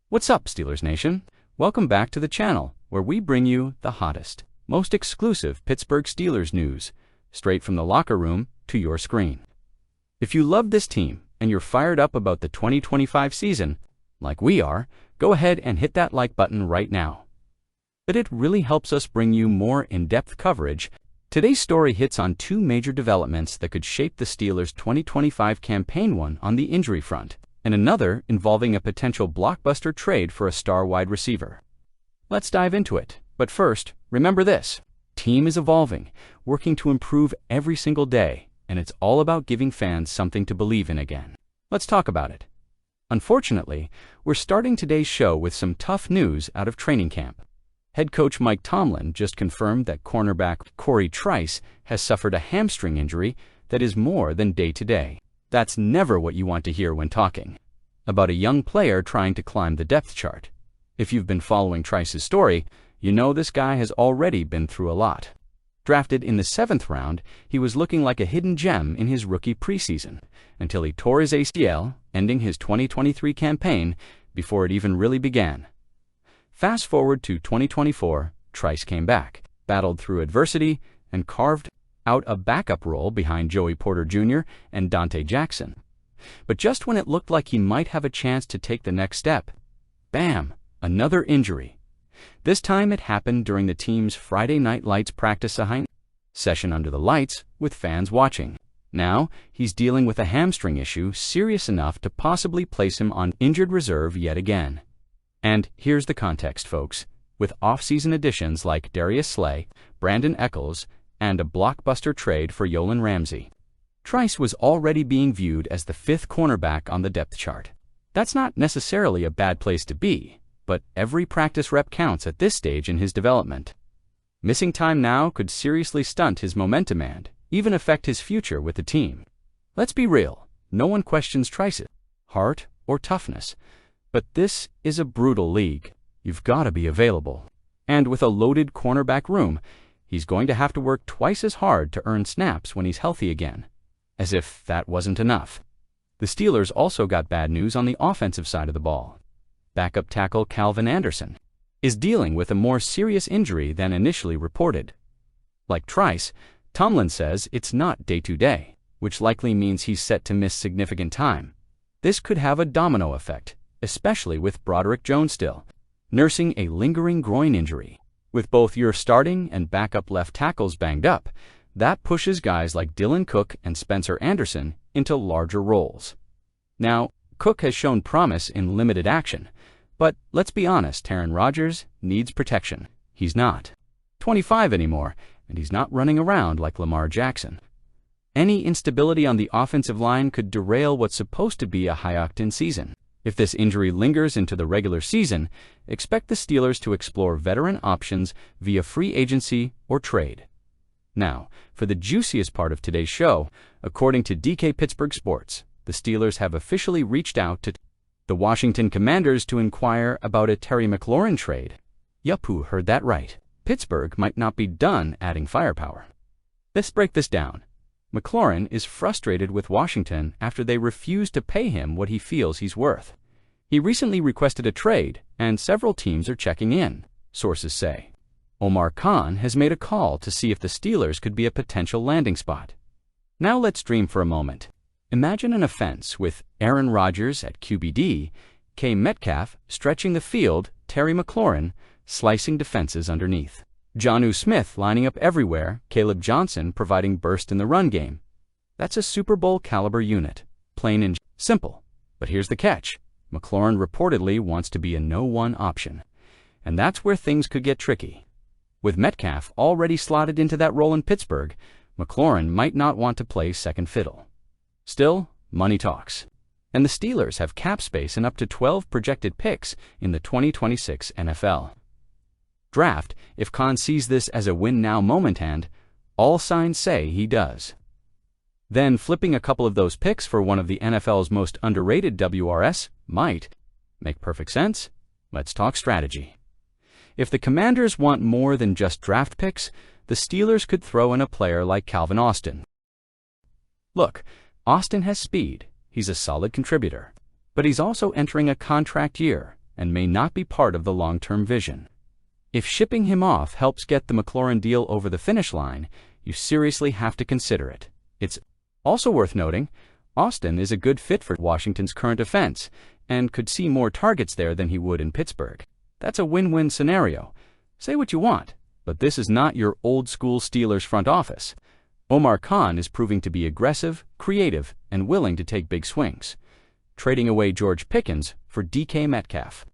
What's up, Steelers Nation? Welcome back to the channel, where we bring you the hottest, most exclusive Pittsburgh Steelers news, straight from the locker room to your screen. If you love this team and you're fired up about the 2025 season, like we are, go ahead and hit that like button right now. But it really helps us bring you more in-depth coverage. Today's story hits on two major developments that could shape the Steelers' 2025 campaign, one on the injury front, and another involving a potential blockbuster trade for a star wide receiver. Let's dive into it. But first, remember this. Team is evolving, working to improve every single day, and it's all about giving fans something to believe in again. Let's talk about it. Unfortunately, we're starting today's show with some tough news out of training camp. Head coach Mike Tomlin just confirmed that cornerback Corey Trice has suffered a hamstring injury that is more than day-to-day. That's never what you want to hear when talking about a young player trying to climb the depth chart. If you've been following Trice's story, you know this guy has already been through a lot. Drafted in the 7th round, he was looking like a hidden gem in his rookie preseason, until he tore his ACL, ending his 2023 campaign before it even really began. Fast forward to 2024, Trice came back, battled through adversity, and carved out a backup role behind Joey Porter Jr. and Dante Jackson. But just when it looked like he might have a chance to take the next step, bam, another injury. This time it happened during the team's Friday Night Lights practice session under the lights with fans watching. Now, he's dealing with a hamstring issue serious enough to possibly place him on injured reserve yet again. And here's the context, folks. With off-season additions like Darius Slay, Brandon Echols, and a blockbuster trade for Jalen Ramsey, Trice was already being viewed as the 5th cornerback on the depth chart. That's not necessarily a bad place to be, but every practice rep counts at this stage in his development. Missing time now could seriously stunt his momentum and even affect his future with the team. Let's be real, no one questions Trice's heart or toughness. But this is a brutal league. You've got to be available. And with a loaded cornerback room, he's going to have to work twice as hard to earn snaps when he's healthy again. As if that wasn't enough. The Steelers also got bad news on the offensive side of the ball. Backup tackle Calvin Anderson is dealing with a more serious injury than initially reported. Like Trice, Tomlin says it's not day-to-day, which likely means he's set to miss significant time. This could have a domino effect, especially with Broderick Jones still nursing a lingering groin injury. With both your starting and backup left tackles banged up, that pushes guys like Dylan Cook and Spencer Anderson into larger roles. Now, Cook has shown promise in limited action, but let's be honest, Rodgers needs protection. He's not 25 anymore, and he's not running around like Lamar Jackson. Any instability on the offensive line could derail what's supposed to be a high-octane season. If this injury lingers into the regular season, expect the Steelers to explore veteran options via free agency or trade. Now, for the juiciest part of today's show, according to DK Pittsburgh Sports, the Steelers have officially reached out to the Washington Commanders to inquire about a Terry McLaurin trade. Yup, who heard that right? Pittsburgh might not be done adding firepower. Let's break this down. McLaurin is frustrated with Washington after they refuse to pay him what he feels he's worth. He recently requested a trade, and several teams are checking in, sources say. Omar Khan has made a call to see if the Steelers could be a potential landing spot. Now let's dream for a moment. Imagine an offense with Aaron Rodgers at QBD, K. Metcalf stretching the field, Terry McLaurin slicing defenses underneath. Jonnu Smith lining up everywhere, Caleb Johnson providing burst in the run game. That's a Super Bowl caliber unit, plain and simple. But here's the catch. McLaurin reportedly wants to be a no-one option. And that's where things could get tricky. With Metcalf already slotted into that role in Pittsburgh, McLaurin might not want to play second fiddle. Still, money talks. And the Steelers have cap space and up to 12 projected picks in the 2026 NFL Draft. If Khan sees this as a win-now moment, and all signs say he does, then flipping a couple of those picks for one of the NFL's most underrated WRS might make perfect sense. Let's talk strategy. If the Commanders want more than just draft picks, the Steelers could throw in a player like Calvin Austin. Look, Austin has speed. He's a solid contributor. But he's also entering a contract year, and may not be part of the long-term vision. If shipping him off helps get the McLaurin deal over the finish line, you seriously have to consider it. It's also worth noting, Austin is a good fit for Washington's current offense and could see more targets there than he would in Pittsburgh. That's a win-win scenario. Say what you want, but this is not your old-school Steelers front office. Omar Khan is proving to be aggressive, creative, and willing to take big swings, trading away George Pickens for DK Metcalf.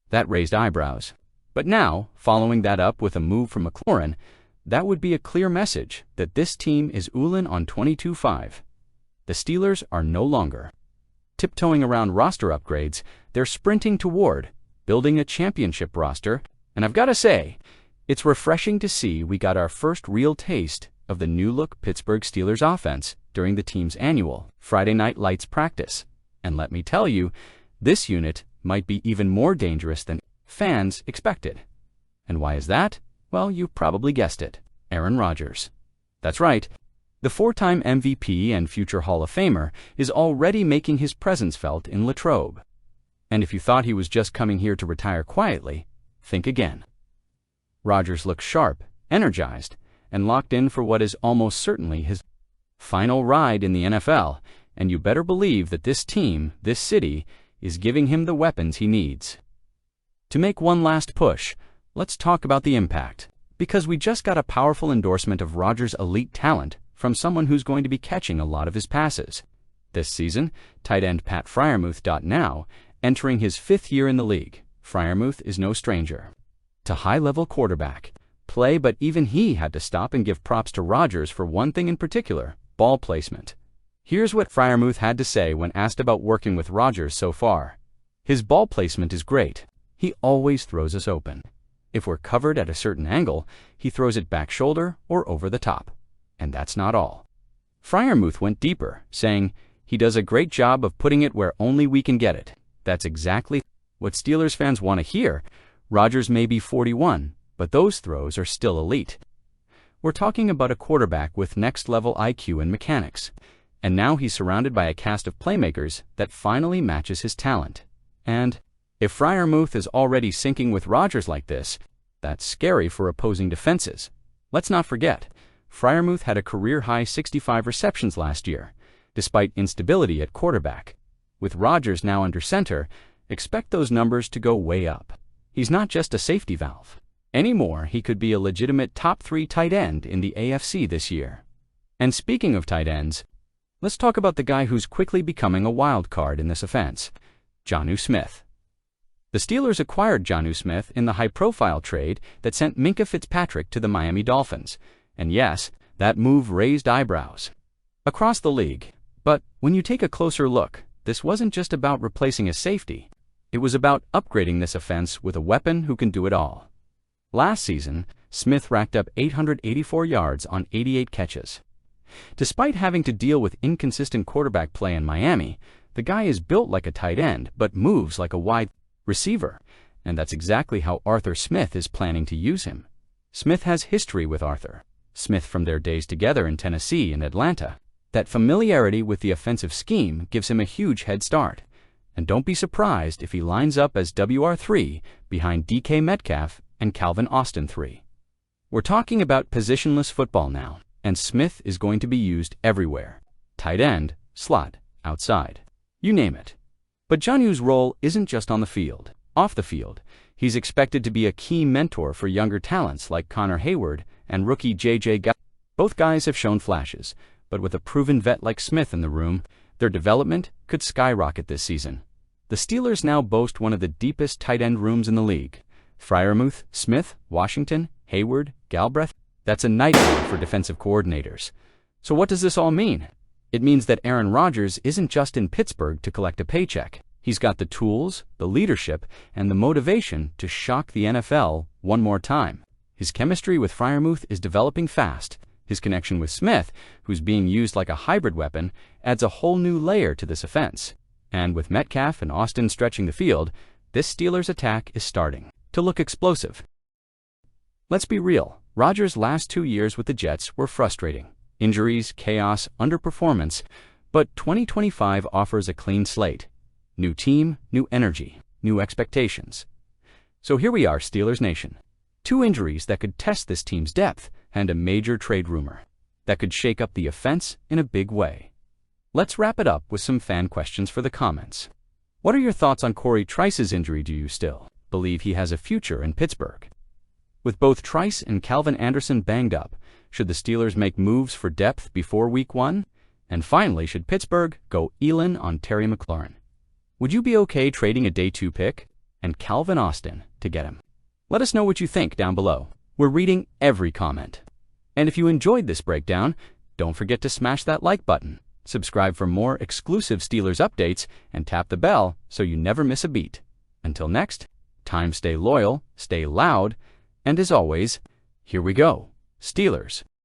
That raised eyebrows. But now, following that up with a move from McLaurin, that would be a clear message that this team is oolin on 22-5. The Steelers are no longer tiptoeing around roster upgrades, they're sprinting toward building a championship roster, and I've got to say, it's refreshing to see we got our first real taste of the new-look Pittsburgh Steelers offense during the team's annual Friday Night Lights practice. And let me tell you, this unit might be even more dangerous than fans expected. And why is that? Well, you probably guessed it. Aaron Rodgers. That's right. The four-time MVP and future Hall of Famer is already making his presence felt in Latrobe. And if you thought he was just coming here to retire quietly, think again. Rodgers looks sharp, energized, and locked in for what is almost certainly his final ride in the NFL, and you better believe that this team, this city, is giving him the weapons he needs. To make one last push, let's talk about the impact, because we just got a powerful endorsement of Rodgers' elite talent from someone who's going to be catching a lot of his passes. This season, tight end Pat Freiermuth. Now, entering his 5th year in the league, Freiermuth is no stranger to high-level quarterback play, but even he had to stop and give props to Rodgers for one thing in particular: ball placement. Here's what Freiermuth had to say when asked about working with Rodgers so far. His ball placement is great. He always throws us open. If we're covered at a certain angle, he throws it back shoulder or over the top. And that's not all. Freiermuth went deeper, saying, he does a great job of putting it where only we can get it. That's exactly what Steelers fans want to hear. Rodgers may be 41, but those throws are still elite. We're talking about a quarterback with next-level IQ and mechanics. And now he's surrounded by a cast of playmakers that finally matches his talent. And if Freiermuth is already syncing with Rodgers like this, that's scary for opposing defenses. Let's not forget, Freiermuth had a career-high 65 receptions last year, despite instability at quarterback. With Rodgers now under center, expect those numbers to go way up. He's not just a safety valve. Anymore, he could be a legitimate top 3 tight end in the AFC this year. And speaking of tight ends, let's talk about the guy who's quickly becoming a wild card in this offense, Jonnu Smith. The Steelers acquired Jonnu Smith in the high-profile trade that sent Minkah Fitzpatrick to the Miami Dolphins. And yes, that move raised eyebrows across the league. But when you take a closer look, this wasn't just about replacing a safety. It was about upgrading this offense with a weapon who can do it all. Last season, Smith racked up 884 yards on 88 catches. Despite having to deal with inconsistent quarterback play in Miami, the guy is built like a tight end but moves like a wide receiver, and that's exactly how Arthur Smith is planning to use him. Smith has history with Arthur Smith from their days together in Tennessee and Atlanta. That familiarity with the offensive scheme gives him a huge head start. And don't be surprised if he lines up as WR3 behind DK Metcalf and Calvin Austin 3. We're talking about positionless football now, and Smith is going to be used everywhere. Tight end, slot, outside. You name it. But Jonnu's role isn't just on the field. Off the field, he's expected to be a key mentor for younger talents like Connor Hayward and rookie J.J. Gott. Both guys have shown flashes, but with a proven vet like Smith in the room, their development could skyrocket this season. The Steelers now boast one of the deepest tight end rooms in the league. Freiermuth, Smith, Washington, Hayward, Galbraith. That's a nightmare for defensive coordinators. So what does this all mean? It means that Aaron Rodgers isn't just in Pittsburgh to collect a paycheck. He's got the tools, the leadership, and the motivation to shock the NFL one more time. His chemistry with Freiermuth is developing fast. His connection with Smith, who's being used like a hybrid weapon, adds a whole new layer to this offense. And with Metcalf and Austin stretching the field, this Steelers attack is starting to look explosive. Let's be real. Rodgers' last 2 years with the Jets were frustrating. Injuries, chaos, underperformance. But 2025 offers a clean slate. New team, new energy. new expectations. So here we are, Steelers Nation. Two injuries that could test this team's depth, and a major trade rumor that could shake up the offense in a big way. Let's wrap it up with some fan questions for the comments. What are your thoughts on Corey Trice's injury? Do you still believe he has a future in Pittsburgh? With both Trice and Calvin Anderson banged up, should the Steelers make moves for depth before Week 1? And finally, should Pittsburgh go Elin on Terry McLaurin? Would you be okay trading a Day 2 pick and Calvin Austin to get him? Let us know what you think down below. We're reading every comment. And if you enjoyed this breakdown, don't forget to smash that like button, subscribe for more exclusive Steelers updates, and tap the bell so you never miss a beat. Until next time, stay loyal, stay loud, and as always, here we go, Steelers.